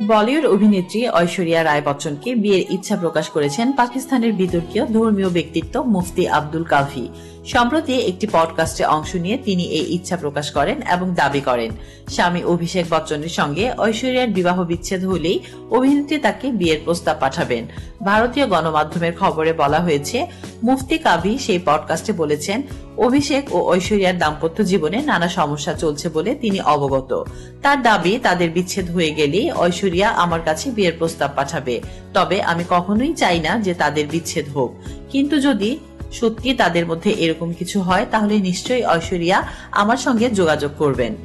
বলিউড অভিনেত্রী ঐশ্বরিয়া রায় বচ্চনকে বিয়ের ইচ্ছা প্রকাশ করেছেন পাকিস্তানের বিতর্কীয় ধর্মীয় ব্যক্তিত্ব মুফতি আব্দুল কাফি। সম্প্রতি একটি পডকাস্টে অংশ নিয়ে তিনি এই ইচ্ছা প্রকাশ করেন এবং দাবি করেন, স্বামী অভিষেক বচ্চনের সঙ্গে ঐশ্বরিয়ার বিবাহ বিচ্ছেদ হলেই অভিনেত্রী তাকে বিয়ের প্রস্তাব পাঠাবেন। ভারতীয় গণমাধ্যমের খবরে বলা হয়েছে, মুফতি কাভি সেই পডকাস্টে বলেছেন, অভিষেক ও ঐশ্বরিয়ার দাম্পত্য জীবনে নানা সমস্যা চলছে বলে তিনি অবগত। তার দাবি, তাদের বিচ্ছেদ হয়ে গেলেই ঐশ্বরিয়া আমার কাছে বিয়ের প্রস্তাব পাঠাবে। তবে আমি কখনোই চাই না যে তাদের বিচ্ছেদ হোক, কিন্তু যদি সত্যি তাদের মধ্যে এরকম কিছু হয় তাহলে নিশ্চয়ই ঐশ্বরিয়া আমার সঙ্গে যোগাযোগ করবেন।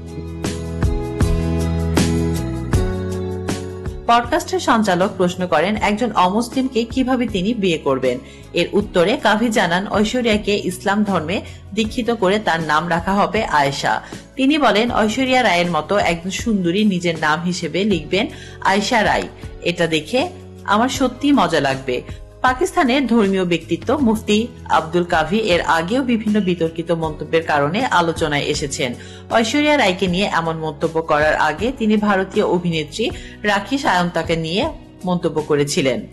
পডকাস্টের সঞ্চালক প্রশ্ন করেন, একজন অমুসলিমকে কিভাবে তিনি বিয়ে করবেন। এর উত্তরে কাভি জানান, ঐশ্বরিয়াকে ইসলাম ধর্মে দীক্ষিত করে তার নাম রাখা হবে আয়েশা। তিনি বলেন, ঐশ্বরিয়া রায়ের মতো একজন সুন্দরী নিজের নাম হিসেবে লিখবেন আয়েশা রায়। এটা দেখে আমার সত্যি মজা লাগবে। পাকিস্তানের ধর্মীয় ব্যক্তিত্ব মুফতি আব্দুল কাভি এর আগেও বিভিন্ন বিতর্কিত মন্তব্যের কারণে আলোচনায় এসেছেন। ঐশ্বরিয়া রায়কে নিয়ে এমন মন্তব্য করার আগে তিনি ভারতীয় অভিনেত্রী রাখি সায়ন্তাকে নিয়ে মন্তব্য করেছিলেন।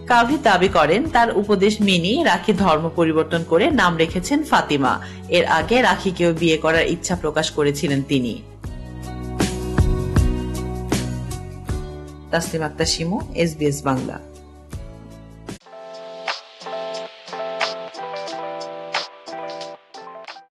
কাভি দাবি করেন, তার উপদেশ মেনে রাখি ধর্ম পরিবর্তন করে নাম রেখেছেন ফাতিমা। এর আগে রাখিকেও বিয়ে করার ইচ্ছা প্রকাশ করেছিলেন তিনি। তাসলিমা আক্তার শিমু, SBS বাংলা।